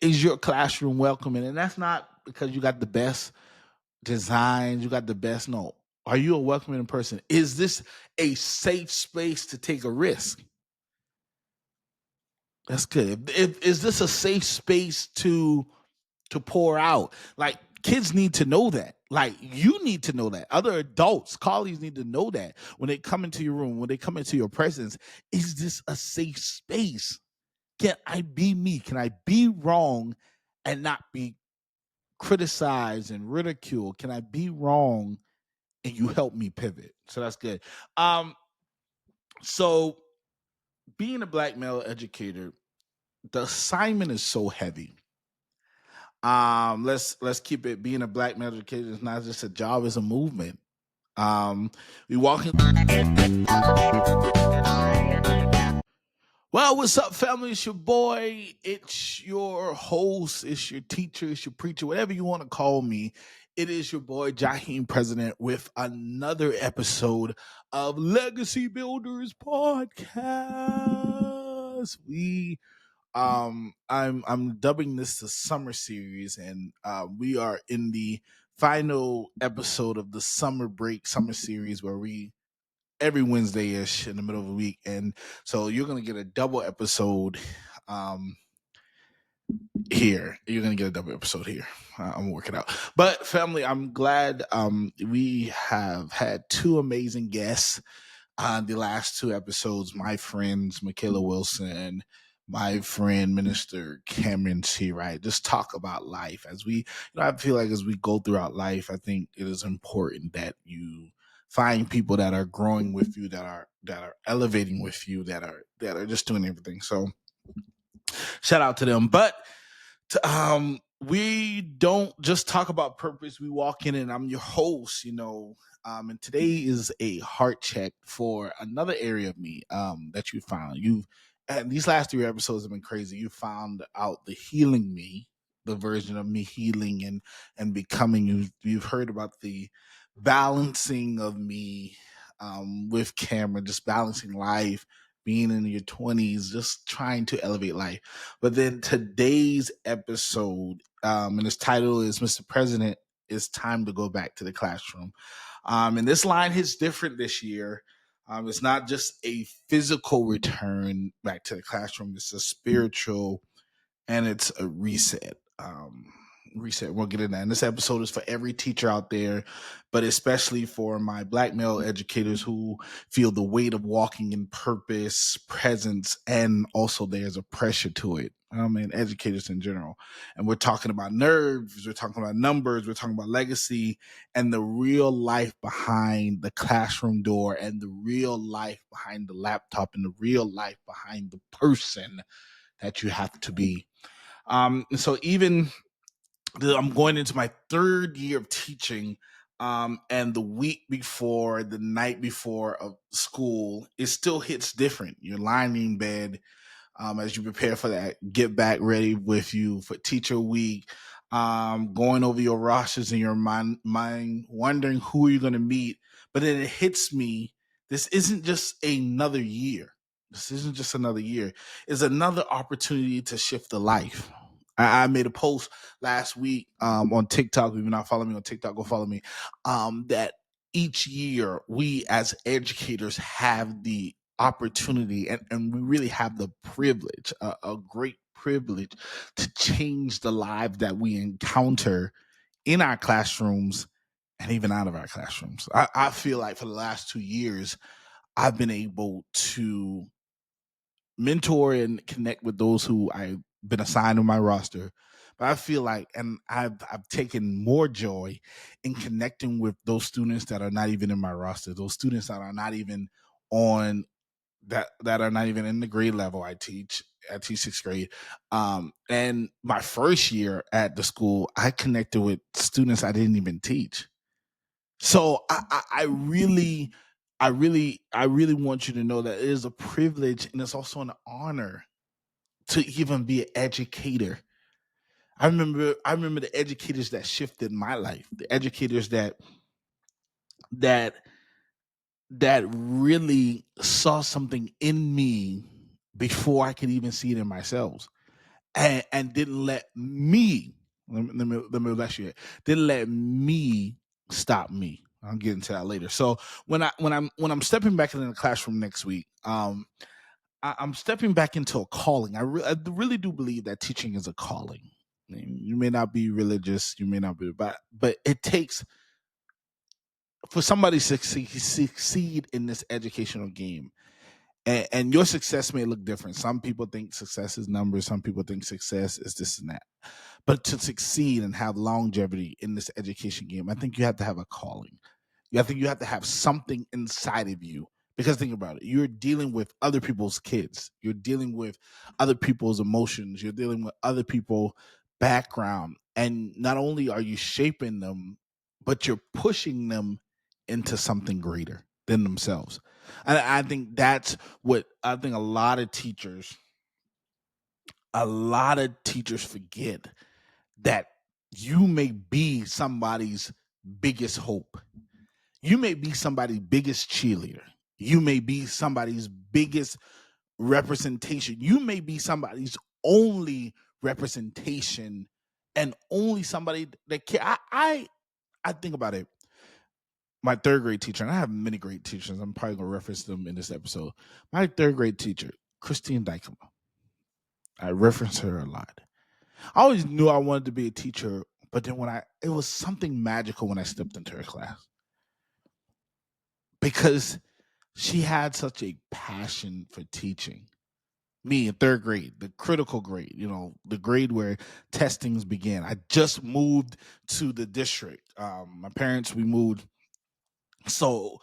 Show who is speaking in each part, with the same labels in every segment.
Speaker 1: is your classroom welcoming? And that's not because you got the best designs, you got the best. No, are you a welcoming person? Is this a safe space to take a risk? That's good. Is this a safe space to pour out? Like, kids need to know that. Like, you need to know that. Other adults, colleagues need to know that when they come into your room, when they come into your presence. Is this a safe space? Can I be me? Can I be wrong and not be criticized and ridiculed? Can I be wrong and you help me pivot? So that's good. So being a black male educator, the assignment is so heavy. Let's keep it. Being a black male educator is not just a job; it's a movement. We walking. Well, what's up, family? It's your boy. It's your host. It's your teacher. It's your preacher. Whatever you want to call me. It is your boy Jaheim President with another episode of Legacy Builders Podcast. I'm dubbing this the summer series, and we are in the final episode of the summer series, where we every Wednesday ish in the middle of the week, and so you're gonna get a double episode um here. You're gonna get a double episode here. I'm working out, but family, I'm glad we have had two amazing guests on the last two episodes. My friends Michaela Wilson, my friend Minister Cameron C. Right, just talk about life as we. I feel like as we go throughout life, I think it is important that you find people that are growing with you, that are elevating with you, that are just doing everything. So shout out to them. But we don't just talk about purpose. We walk in, and I'm your host, and today is a heart check for another area of me that you found. And these last three episodes have been crazy. You found out the healing me, the version of me healing and becoming. You've heard about the balancing of me with camera, just balancing life, being in your 20s, just trying to elevate life. But then today's episode, and its title is Mr. President, it's time to go back to the classroom. And this line hits different this year. It's not just a physical return back to the classroom, it's a spiritual, and it's a reset. Reset. We'll get in that. And this episode is for every teacher out there, but especially for my black male educators who feel the weight of walking in purpose, presence, and also there's a pressure to it. And educators in general. And we're talking about nerves, we're talking about numbers, we're talking about legacy, and the real life behind the classroom door, and the real life behind the laptop, and the real life behind the person that you have to be. And so even I'm going into my third year of teaching, and the week before, the night before of school, it still hits different. You're lying in bed as you prepare for that get back ready with you for teacher week, going over your rosters in your mind, wondering who you're going to meet. But then it hits me, this isn't just another year. This isn't just another year. It's another opportunity to shift the life. I made a post last week on TikTok. If you're not following me on TikTok, go follow me. That each year we as educators have the opportunity, and we really have the privilege, a great privilege, to change the lives that we encounter in our classrooms and even out of our classrooms. I feel like for the last 2 years, I've been able to mentor and connect with those who I've been assigned on my roster. But I feel like, and I've taken more joy in connecting with those students that are not even in my roster, those students that are not even on that are not even in the grade level I teach. I teach sixth grade. And my first year at the school, I connected with students I didn't even teach. So I really want you to know that it is a privilege, and it's also an honor to even be an educator. I remember the educators that shifted my life, the educators that that really saw something in me before I could even see it in myself. and didn't let me, let me bless you, didn't let me stop me. I'll get into that later. So when I'm stepping back into the classroom next week, I'm stepping back into a calling. I really do believe that teaching is a calling. I mean, you may not be religious, you may not be, but it takes for somebody to succeed in this educational game. And your success may look different. Some people think success is numbers. Some people think success is this and that. But to succeed and have longevity in this education game, I think you have to have a calling. I think you have to have something inside of you. Because think about it, you're dealing with other people's kids. You're dealing with other people's emotions. You're dealing with other people's background. And not only are you shaping them, but you're pushing them into something greater than themselves. And I think that's what I think a lot of teachers forget, that you may be somebody's biggest hope. You may be somebody's biggest cheerleader. You may be somebody's biggest representation. You may be somebody's only representation and only somebody that care. I think about it. My third grade teacher, and I have many great teachers. I'm probably going to reference them in this episode. My third grade teacher, Christine Dykema. I reference her a lot. I always knew I wanted to be a teacher, but then it was something magical when I stepped into her class, because she had such a passion for teaching. Me in third grade, the critical grade, the grade where testings began. I just moved to the district. My parents, we moved. So,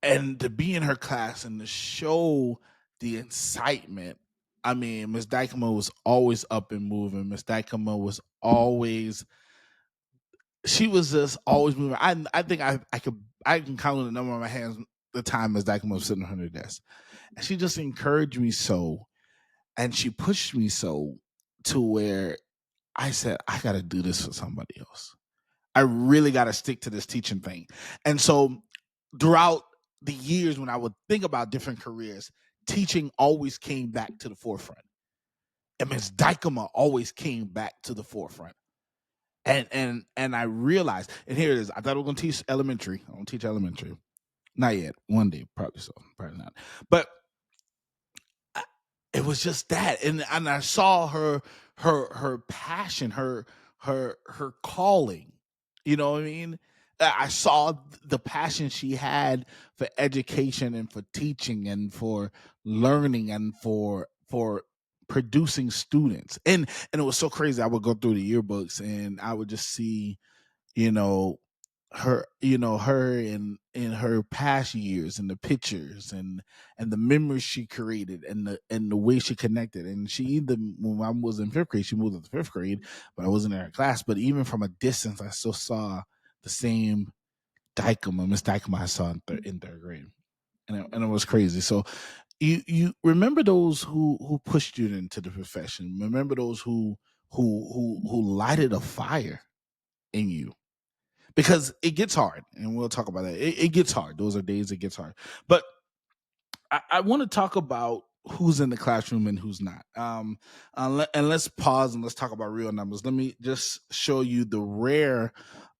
Speaker 1: and to be in her class and to show the excitement. I mean, Miss Dykema was always up and moving. Miss Dykema was always, she was just always moving. I think I can count on the number of my hands the time Miss Dykema was sitting on her desk. And she just encouraged me so, and she pushed me so, to where I said, I got to do this for somebody else. I really got to stick to this teaching thing. And so throughout the years, when I would think about different careers, teaching always came back to the forefront. And Ms. Dykema always came back to the forefront. And I realized, and here it is, I thought I was going to teach elementary. I don't teach elementary. Not yet. One day, probably so. Probably not. But it was just that. And I saw her passion, her calling. You know what I mean? I saw the passion she had for education and for teaching and for learning and for producing students. And it was so crazy. I would go through the yearbooks and I would just see, you know, her in her past years and the pictures and the memories she created and the way she connected. And she, even when I was in fifth grade, she moved to the fifth grade, but I wasn't in her class. But even from a distance, I still saw the same Miss Dykema I saw in third grade. And it was crazy. So you remember those who pushed you into the profession. Remember those who lighted a fire in you, because it gets hard, and we'll talk about that. It gets hard. Those are days it gets hard. But I want to talk about who's in the classroom and who's not. And let's pause and let's talk about real numbers. Let me just show you the rare,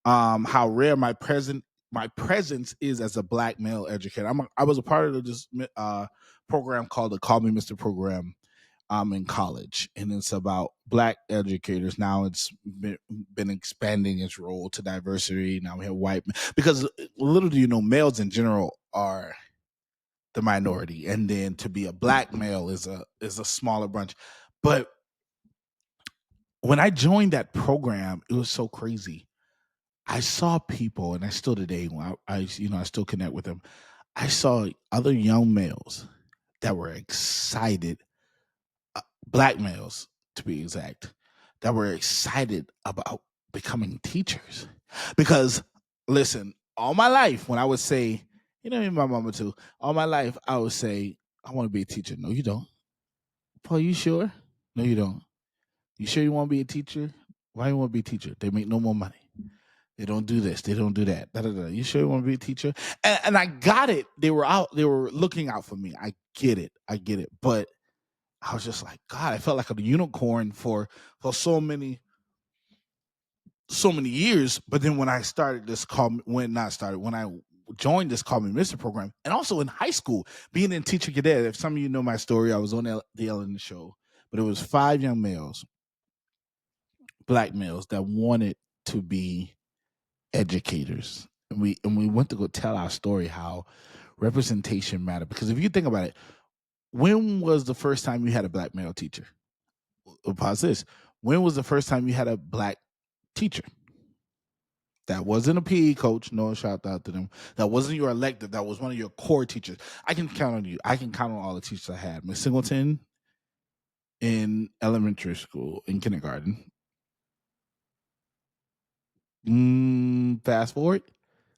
Speaker 1: how rare my presence is as a Black male educator. I was a part of this program called the Call Me Mr. Program. In college, and it's about Black educators. Now it's been expanding its role to diversity. Now we have white, because little do you know, males in general are the minority, and then to be a Black male is a smaller bunch. But when I joined that program, it was so crazy. I saw people, and I still today, when I still connect with them. I saw other young males that were excited, Black males to be exact, that were excited about becoming teachers. Because listen, all my life when I would say, even my mama too, all my life I would say, I want to be a teacher. No, you don't. Paul, you sure? No, you don't. You sure you want to be a teacher? Why you want to be a teacher? They make no more money. They don't do this. They don't do that. Da, da, da. You sure you want to be a teacher? And I got it. They were looking out for me. I get it. But I was just like, God, I felt like a unicorn for so many years. But then when I started this when I joined this Call Me Mr. program, and also in high school, being in teacher cadet. If some of you know my story, I was on the Ellen show, but it was 5 young males, black males, that wanted to be educators. And we went to go tell our story, how representation mattered. Because if you think about it, when was the first time you had a black male teacher? Pause this. When was the first time you had a black teacher? That wasn't a PE coach. No, shout out to them. That wasn't your elective. That was one of your core teachers. I can count on you. I can count on all the teachers I had. Miss Singleton in elementary school, in kindergarten. Fast forward,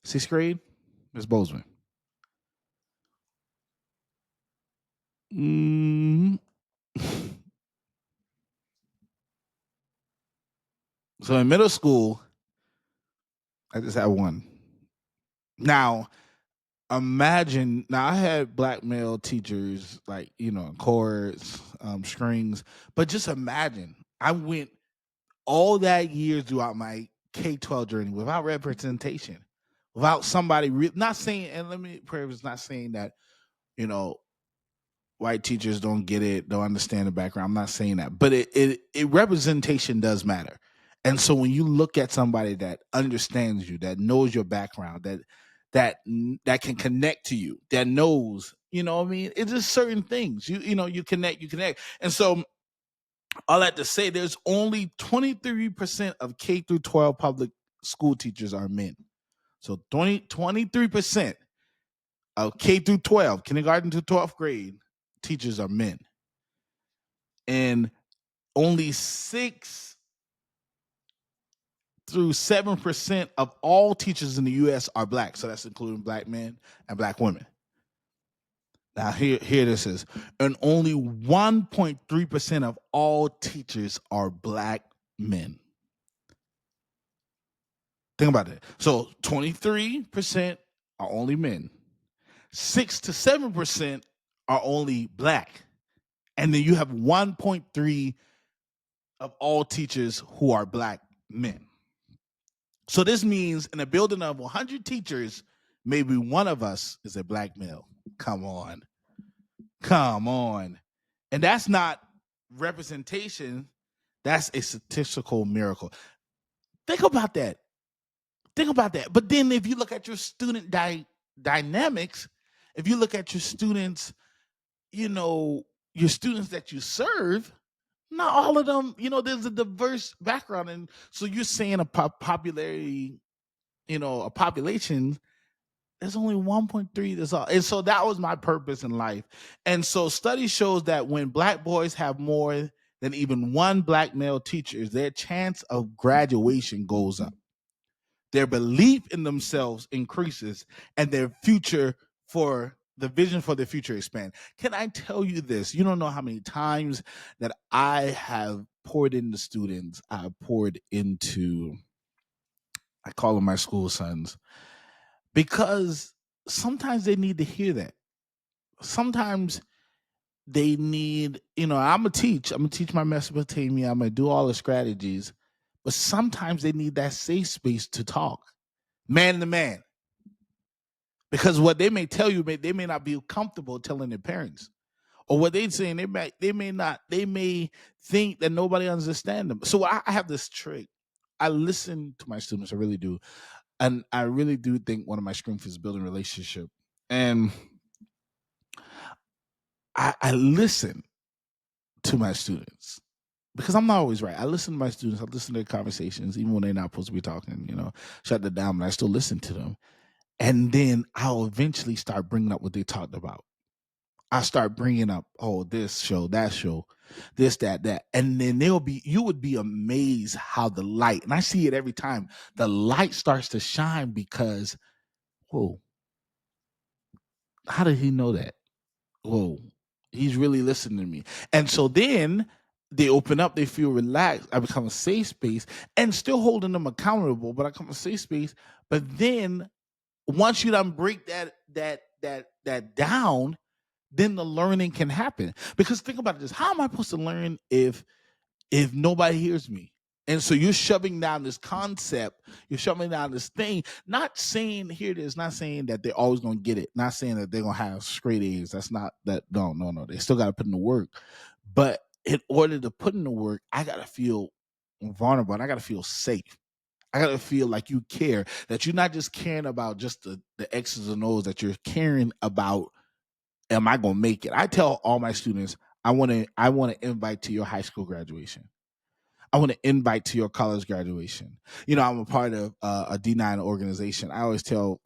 Speaker 1: 6th grade, Miss Bozeman. So in middle school, I just had one. Now, imagine, now I had black male teachers, like, chords, strings, but just imagine, I went all that years throughout my K-12 journey without representation, without somebody, not saying, and let me preface, not saying that, you know, white teachers don't get it, don't understand the background. I'm not saying that, but it representation does matter. And so when you look at somebody that understands you, that knows your background, that can connect to you, that knows, what I mean, it's just certain things. You connect. And so all that to say, there's only 23% of K through 12 public school teachers are men. So 23% of K through 12, kindergarten to 12th grade, teachers are men. And only 6 through 7% of all teachers in the U.S. are black. So that's including black men and black women. Now, here this is. And only 1.3% of all teachers are black men. Think about it. So 23% are only men. 6 to 7% are only black. And then you have 1.3 of all teachers who are black men. So this means in a building of 100 teachers, maybe one of us is a black male. Come on. And that's not representation. That's a statistical miracle. Think about that. But then if you look at your student dynamics, if you look at your students, your students that you serve, not all of them, there's a diverse background. And so you're saying a popularity, a population, there's only 1.3. That's all. And so that was my purpose in life. And so study shows that when black boys have more than even one black male teacher, their chance of graduation goes up. Their belief in themselves increases, and their the vision for the future expand. Can I tell you this? You don't know how many times that I have poured into students. I call them my school sons, because sometimes they need to hear that. Sometimes they need, I'm gonna teach my Mesopotamia. I'm gonna do all the strategies, but sometimes they need that safe space to talk, man to man. Because what they may tell you, they may not be comfortable telling their parents, or what they're saying, they may think that nobody understands them. So I have this trick. I listen to my students, I really do, and I really do think one of my strengths is building relationship. And I listen to my students because I'm not always right. I listen to my students. I listen to their conversations, even when they're not supposed to be talking. Shut them down, but I still listen to them. And then I'll eventually start bringing up what they talked about. I start bringing up, oh, this show, that show, this, that. And then you would be amazed how the light, and I see it every time, the light starts to shine because, whoa, how did he know that? Whoa, he's really listening to me. And so then they open up, they feel relaxed. I become a safe space, and still holding them accountable, but I become a safe space. But then once you done break that down, then the learning can happen. Because think about this: how am I supposed to learn if nobody hears me? And so you're shoving down this concept, you're shoving down this thing, not saying, here it is, not saying that they're always going to get it, not saying that they're going to have straight A's. That's not that. No, no, no. They still got to put in the work. But in order to put in the work, I got to feel vulnerable and I got to feel safe. I got to feel like you care, that you're not just caring about just the X's and O's, that you're caring about, am I going to make it? I tell all my students, I want to invite to your high school graduation. I want to invite to your college graduation. I'm a part of a D9 organization. I always tell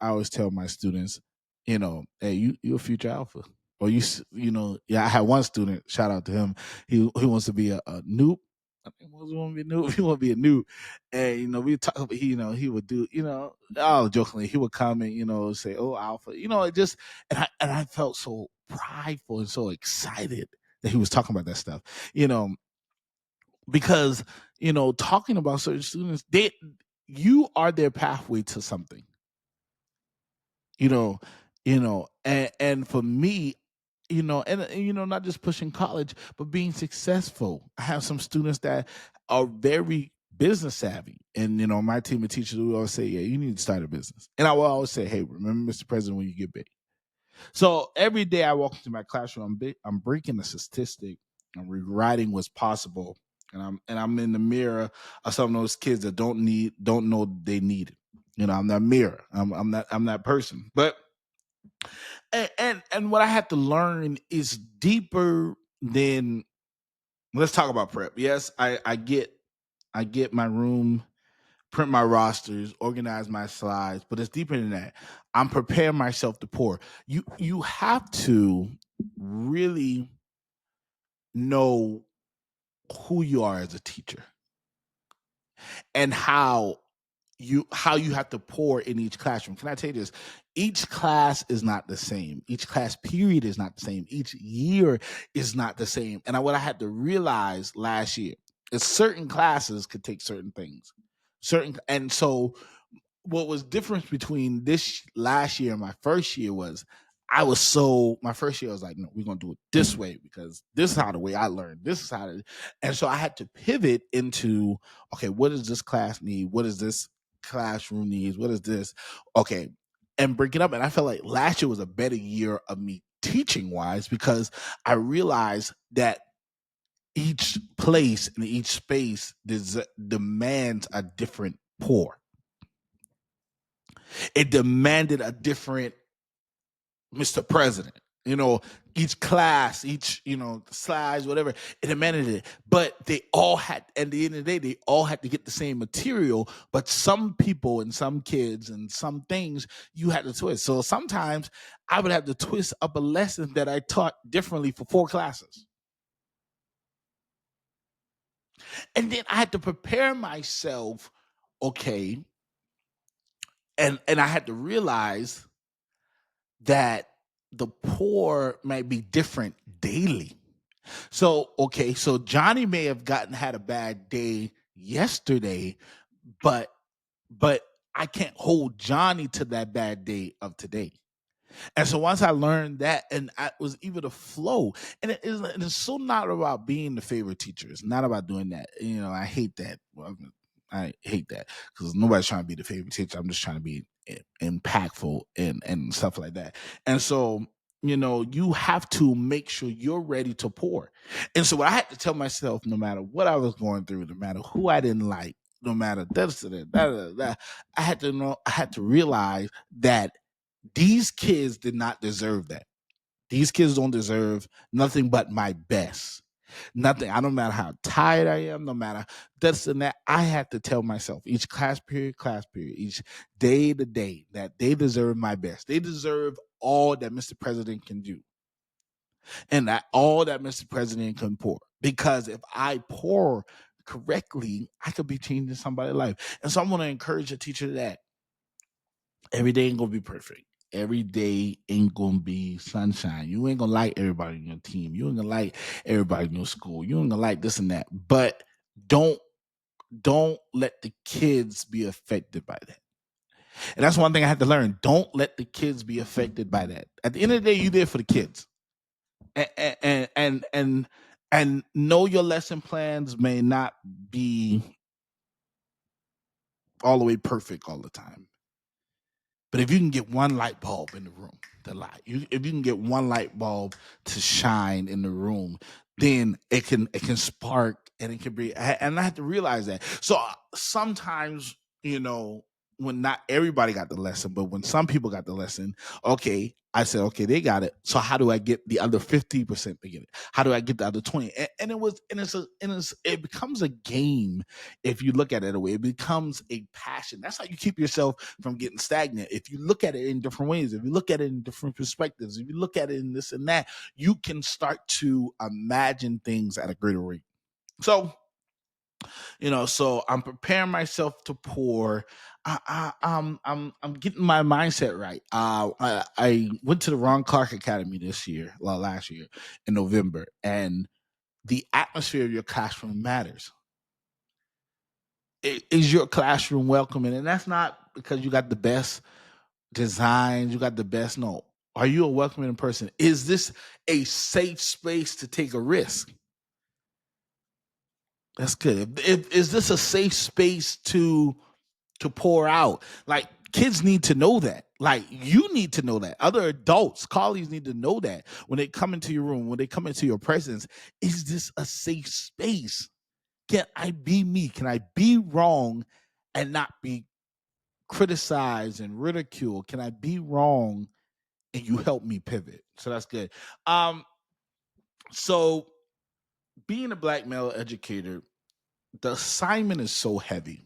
Speaker 1: my students, hey, you're a future alpha. Or yeah, I had one student, shout out to him. He wants to be a noob. I think he want to be a noob. He want to be a noob. And we talk about, he would do, all jokingly, he would come and, say, oh, alpha. It just, and I felt so prideful and so excited that he was talking about that stuff. Because talking about certain students, you are their pathway to something. And for me, not just pushing college, but being successful. I have some students that are very business savvy, and my team of teachers will always say, yeah, you need to start a business. And I will always say, hey, remember Mr. President when you get big. So every day I walk into my classroom, I'm breaking a statistic, I'm rewriting what's possible, and I'm in the mirror of some of those kids that don't know they need it. I'm that mirror. I'm that person. But and what I had to learn is deeper than, let's talk about prep. Yes, I get my room, print my rosters, organize my slides, but it's deeper than that. I'm preparing myself to pour. You have to really know who you are as a teacher and how you have to pour in each classroom. Can I tell you this? Each class is not the same. Each class period is not the same. Each year is not the same. And what I had to realize last year is certain classes could take certain things. And so what was different between this last year and my first year was my first year I was like, no, we're gonna do it this way because this is how the way I learned. This is how and so I had to pivot into, okay, what does this class need? What does this classroom needs? What is this? Okay. And break it up. And I felt like last year was a better year of me teaching wise because I realized that each place and each space demands a different pour. It demanded a different Mr. President. Each class, each, slides, whatever, it demanded it. But they all had, at the end of the day, they all had to get the same material. But some people and some kids and some things you had to twist. So sometimes I would have to twist up a lesson that I taught differently for 4 classes. And then I had to prepare myself, okay. And I had to realize that the pour might be different daily. So, okay, so Johnny may have had a bad day yesterday, but I can't hold Johnny to that bad day of today. And so once I learned that, and I was able to flow, and it's so not about being the favorite teacher. It's not about doing that. I hate that. I hate that because nobody's trying to be the favorite teacher. I'm just trying to be impactful and stuff like that. And so, you have to make sure you're ready to pour. And so what I had to tell myself, no matter what I was going through, no matter who I didn't like, no matter that, I had to realize that these kids did not deserve that. These kids don't deserve nothing but my best. Nothing. I don't matter how tired I am, no matter this and that. I had to tell myself each class period, each day to day, that they deserve my best. They deserve all that Mr. President can do. And that all that Mr. President can pour. Because if I pour correctly, I could be changing somebody's life. And so I'm going to encourage a teacher that every day ain't gonna be perfect. Every day ain't gonna be sunshine. You ain't gonna like everybody in your team. You ain't gonna like everybody in your school. You ain't gonna like this and that. But don't let the kids be affected by that. And that's one thing I had to learn. Don't let the kids be affected by that. At the end of the day, you there for the kids. And know your lesson plans may not be all the way perfect all the time. But if you can get one light bulb in the room, if you can get one light bulb to shine in the room, then it can spark and it can be. And I have to realize that. So sometimes, when not everybody got the lesson, but when some people got the lesson, okay, I said, okay, they got it. So how do I get the other 50% to get it? How do I get the other 20? It becomes a game if you look at it away. It becomes a passion. That's how you keep yourself from getting stagnant. If you look at it in different ways, if you look at it in different perspectives, if you look at it in this and that, you can start to imagine things at a greater rate. So I'm preparing myself to pour. I'm getting my mindset right. I went to the Ron Clark Academy last year in November, and the atmosphere of your classroom matters. Is your classroom welcoming? And that's not because you got the best designs, you got the best. No, are you a welcoming person? Is this a safe space to take a risk? That's good. Is this a safe space to pour out? Like, kids need to know that. Like, you need to know that. Other adults, colleagues need to know that when they come into your room, when they come into your presence. Is this a safe space? Can I be me? Can I be wrong and not be criticized and ridiculed? Can I be wrong and you help me pivot? So that's good. So being a black male educator, the assignment is so heavy.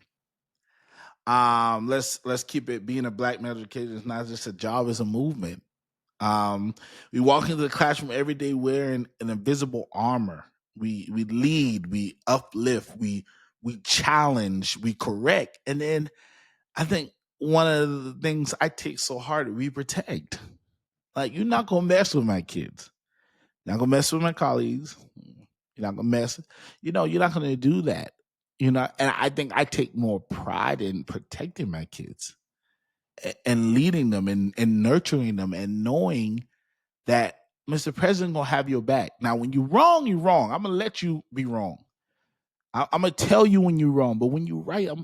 Speaker 1: Let's keep it. Being a black male educator is not just a job; it's a movement. We walk into the classroom every day wearing an invisible armor. We lead, we uplift, we challenge, we correct, and then I think one of the things I take so hard, we protect. Like, you're not gonna mess with my kids. You're not gonna mess with my colleagues. You're not gonna mess. You're not gonna do that. And I think I take more pride in protecting my kids and leading them and nurturing them and knowing that Mr. President gonna have your back. Now, when you're wrong, you're wrong. I'm gonna let you be wrong. I'm gonna tell you when you're wrong, but when you're right, I'm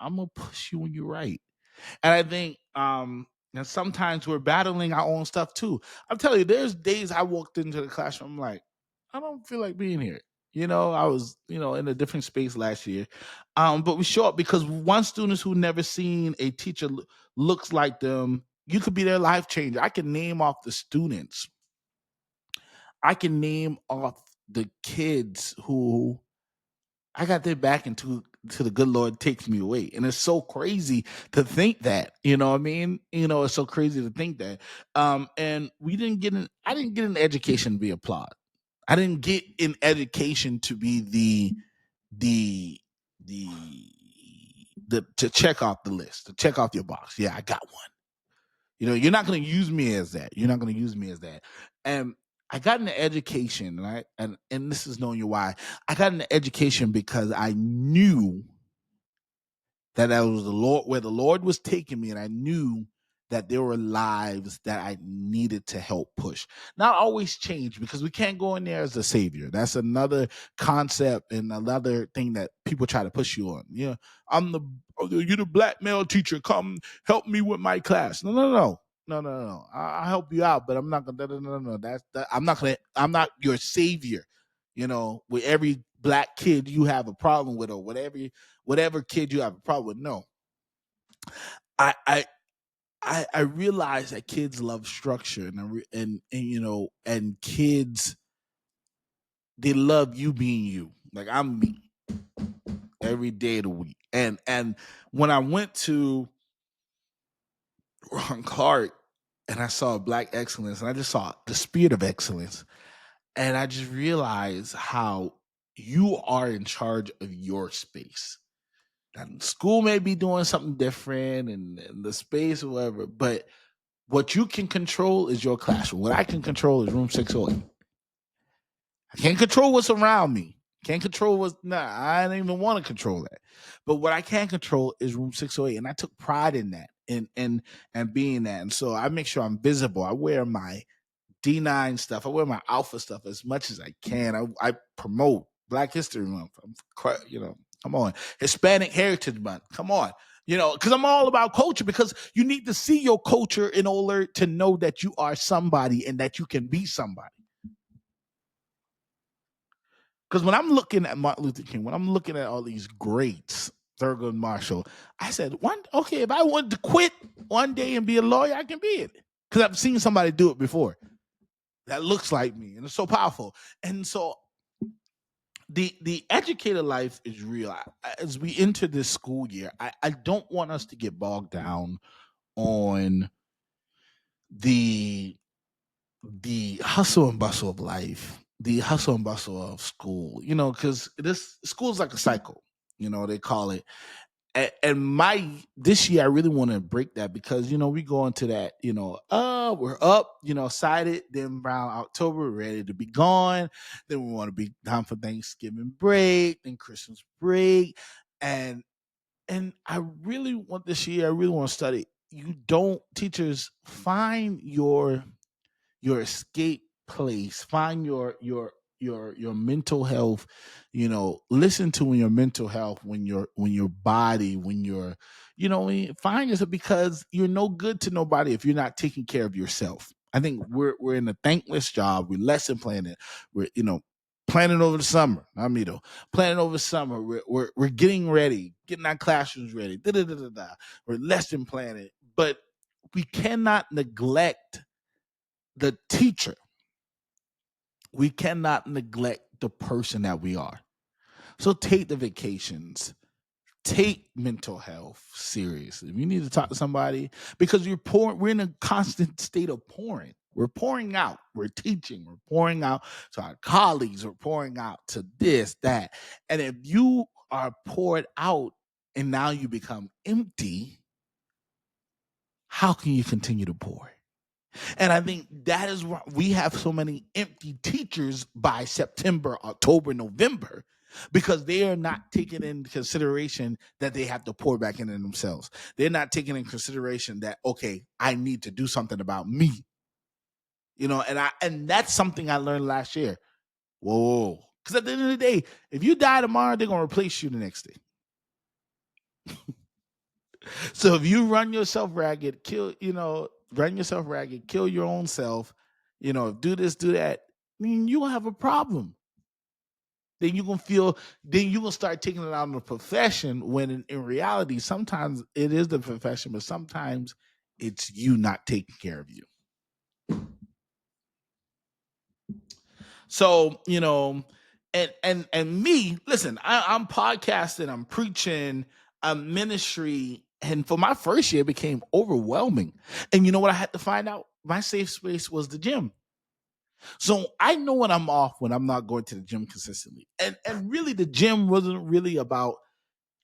Speaker 1: gonna push you when you're right. And I think and sometimes we're battling our own stuff too. I'm telling you, there's days I walked into the classroom, I'm like, I don't feel like being here. I was, in a different space last year. But we show up because one students who never seen a teacher looks like them, you could be their life changer. I can name off the students. I can name off the kids who I got their back into the good Lord takes me away. And it's so crazy to think that, what I mean? It's so crazy to think that. And I didn't get an education to be applauded. I didn't get an education to be the the to check off the list, to check off your box. Yeah, I got one. You're not going to use me as that. You're not going to use me as that. And I got an education, right? And this is knowing you why. I got an education because I knew that was the Lord, where the Lord was taking me, and I knew that there were lives that I needed to help push. Not always change, because we can't go in there as a savior. That's another concept and another thing that people try to push you on. You're the black male teacher. Come help me with my class. No. I'll help you out, but I'm not gonna. No. I'm not your savior. With every black kid you have a problem with, or whatever kid you have a problem with. No, I realize that kids love structure, and kids, they love you being you. Like, I'm me every day of the week. And when I went to Ron Clark and I saw Black excellence, and I just saw the spirit of excellence, and I just realized how you are in charge of your space. And school may be doing something different, and the space or whatever, but what you can control is your classroom. What I can control is room 608. I can't control what's around me. Can't control I don't even want to control that. But what I can control is room 608. And I took pride in that and being that. And so I make sure I'm visible. I wear my D9 stuff. I wear my alpha stuff as much as I can. I promote Black History Month. Come on. Hispanic Heritage Month. Come on. Because I'm all about culture, because you need to see your culture in order to know that you are somebody and that you can be somebody. Because when I'm looking at Martin Luther King, when I'm looking at all these greats, Thurgood Marshall, I said, if I wanted to quit one day and be a lawyer, I can be it. Because I've seen somebody do it before that looks like me, and it's so powerful. And so the educator life is real. As we enter this school year, I don't want us to get bogged down on the hustle and bustle of life, the hustle and bustle of school, because this school is like a cycle, they call it. And this year I really want to break that, because we go into that, we're up, excited, then around October we're ready to be gone, then we want to be down for Thanksgiving break, then Christmas break, and I really want this year, I really want to study. Teachers, find your escape place, find your mental health, listen to your mental health, when your body, when you're, find yourself, because you're no good to nobody if you're not taking care of yourself. I think we're in a thankless job. We're lesson planning. We're, planning over the summer. I mean, planning over the summer. We're getting ready, getting our classrooms ready. Da, da, da, da, da. We're lesson planning, but we cannot neglect the teacher. We cannot neglect the person that we are. So take the vacations, take mental health seriously. If you need to talk to somebody, because we're in a constant state of pouring. We're pouring out, we're teaching, we're pouring out to our colleagues, we're pouring out to this, that. And if you are poured out and now you become empty, how can you continue to pour? And I think that is why we have so many empty teachers by September, October, November, because they are not taking into consideration that they have to pour back into themselves. They're not taking in consideration that, okay, I need to do something about me. And that's something I learned last year. Whoa. Because at the end of the day, if you die tomorrow, they're going to replace you the next day. So if you run yourself ragged, kill your own self, do this, do that, then you will have a problem. Then you're gonna start taking it out on the profession, when in reality, sometimes it is the profession, but sometimes it's you not taking care of you. So, and me, listen, I'm podcasting, I'm preaching, I'm ministry. And for my first year, it became overwhelming. And you know what I had to find out? My safe space was the gym. So I know when I'm off, when I'm not going to the gym consistently. And really, the gym wasn't really about,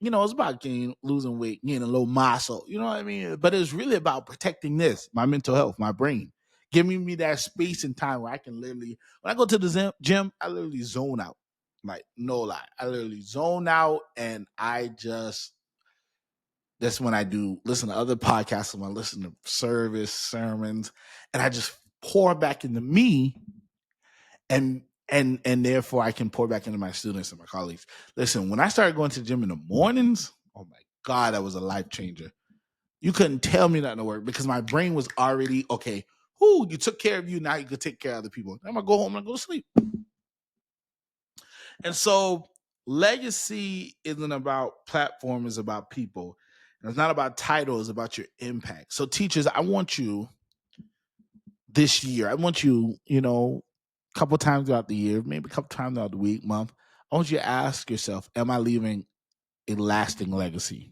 Speaker 1: it's about losing weight, gaining a little muscle, you know what I mean? But it's really about protecting my mental health, my brain, giving me that space and time where I can literally, when I go to the gym, I literally zone out. Like, no lie. I literally zone out, and that's when I do listen to other podcasts, when I listen to sermons, and I just pour back into me, and therefore I can pour back into my students and my colleagues. Listen, when I started going to the gym in the mornings, oh my God, that was a life changer. You couldn't tell me not to work, because my brain was already, okay, you took care of you, now you could take care of other people. I'm gonna go home and go to sleep. And so legacy isn't about platform, it's about people. And it's not about title, it's about your impact. So teachers, I want you this year, a couple times throughout the year, maybe a couple times throughout the week, month, I want you to ask yourself, am I leaving a lasting legacy?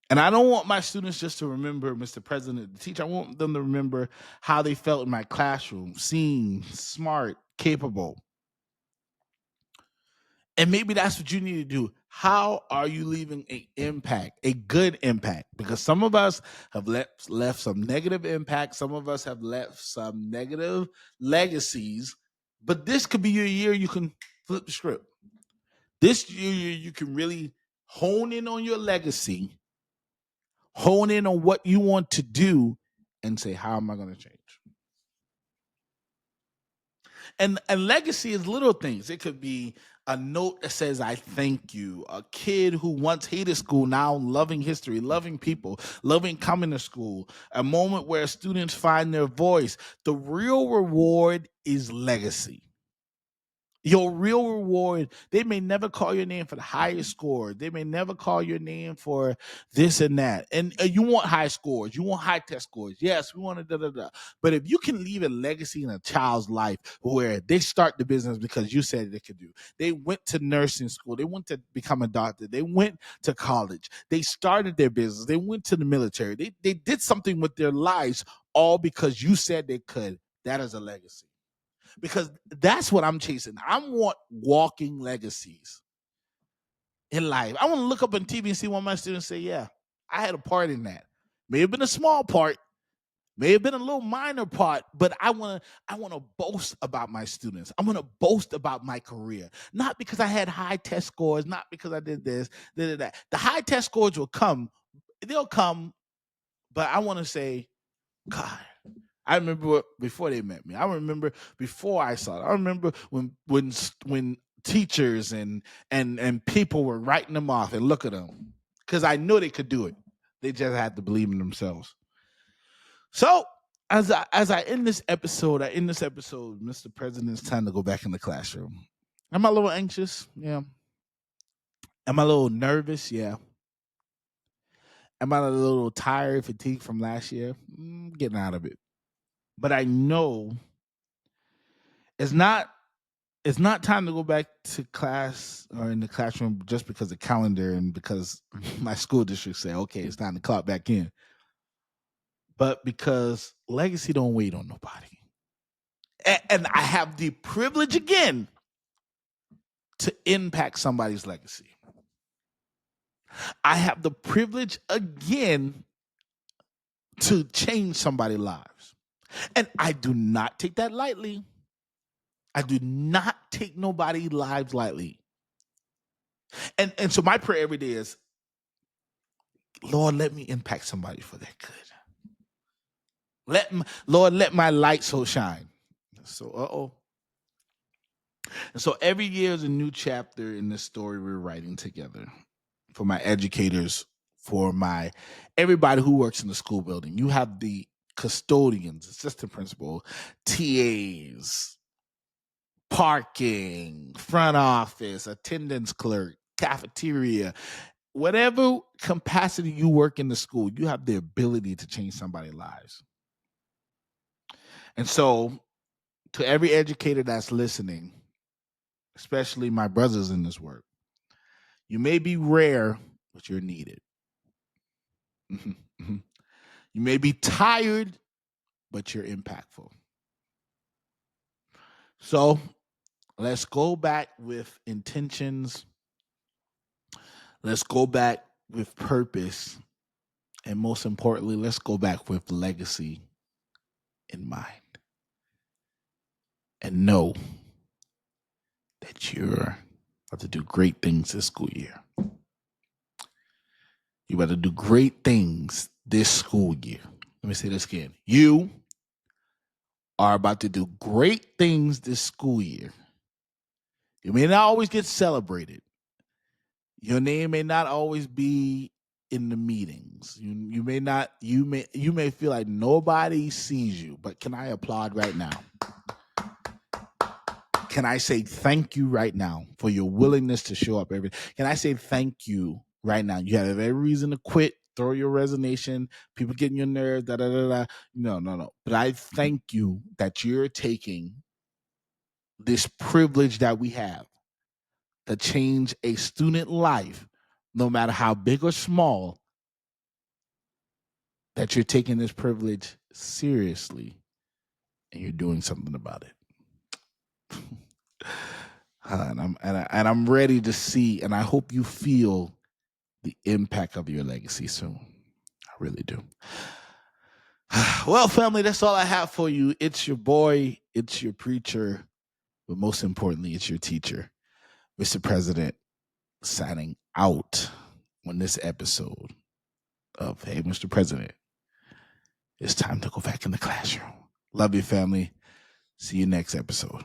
Speaker 1: And I don't want my students just to remember Mr. President, the teacher. I want them to remember how they felt in my classroom, seen, smart, capable. And maybe that's what you need to do. How are you leaving an impact, a good impact? Because some of us have left some negative impact. Some of us have left some negative legacies. But this could be your year you can flip the script. This year you can really hone in on your legacy, hone in on what you want to do, and say, how am I going to change? And legacy is little things. It could be a note that says I thank you. A kid who once hated school now loving history, loving people, loving coming to school. A moment where students find their voice. The real reward is legacy. Your real reward, they may never call your name for the highest score. They may never call your name for this and that. And you want high scores. You want high test scores. Yes, we want to da da da. But if you can leave a legacy in a child's life where they start the business because you said they could do. They went to nursing school. They went to become a doctor. They went to college. They started their business. They went to the military. They did something with their lives all because you said they could. That is a legacy. Because that's what I'm chasing. I want walking legacies in life. I want to look up on TV and see one of my students say, yeah, I had a part in that. May have been a small part, may have been a little minor part, but I want to boast about my students. I want to boast about my career. Not because I had high test scores, not because I did this, did that. The high test scores will come. They'll come, but I want to say, God, I remember before they met me. I remember before I saw it. I remember when teachers and people were writing them off and look at them because I knew they could do it. They just had to believe in themselves. So as I end this episode, Mr. President, it's time to go back in the classroom. Am I a little anxious? Yeah. Am I a little nervous? Yeah. Am I a little tired, fatigued from last year? Getting out of it. But I know it's not time to go back to class or in the classroom just because the calendar and because my school district say, okay, it's time to clock back in. But because legacy don't wait on nobody. And I have the privilege again to impact somebody's legacy. I have the privilege again to change somebody's lives. And I do not take that lightly. I do not take nobody's lives lightly. And so my prayer every day is, Lord, let me impact somebody for their good. Lord, let my light so shine. So, And so every year is a new chapter in this story we're writing together. For my educators, for my everybody who works in the school building. You have the custodians, assistant principal, TAs, parking, front office, attendance clerk, cafeteria, whatever capacity you work in the school, you have the ability to change somebody's lives. And so to every educator that's listening, especially my brothers in this work, you may be rare, but you're needed. You may be tired, but you're impactful. So let's go back with intentions. Let's go back with purpose. And most importantly, let's go back with legacy in mind. And know that you're about to do great things this school year. You about to do great things this school year. Let me say this again. You are about to do great things this school year. You may not always get celebrated. Your name may not always be in the meetings. You may feel like nobody sees you, but can I applaud right now? Can I say thank you right now for your willingness to show up every day? Can I say thank you right now? You have every reason to quit, throw your resignation, people getting your nerves, da da da da. No. But I thank you that you're taking this privilege that we have to change a student life, no matter how big or small, that you're taking this privilege seriously and you're doing something about it. And I'm ready to see, and I hope you feel the impact of your legacy soon. I really do. Well, family, that's all I have for you. It's your boy, it's your preacher, but most importantly, it's your teacher, Mr. President, signing out on this episode of Hey, Mr. President. It's time to go back in the classroom. Love you, family. See you next episode.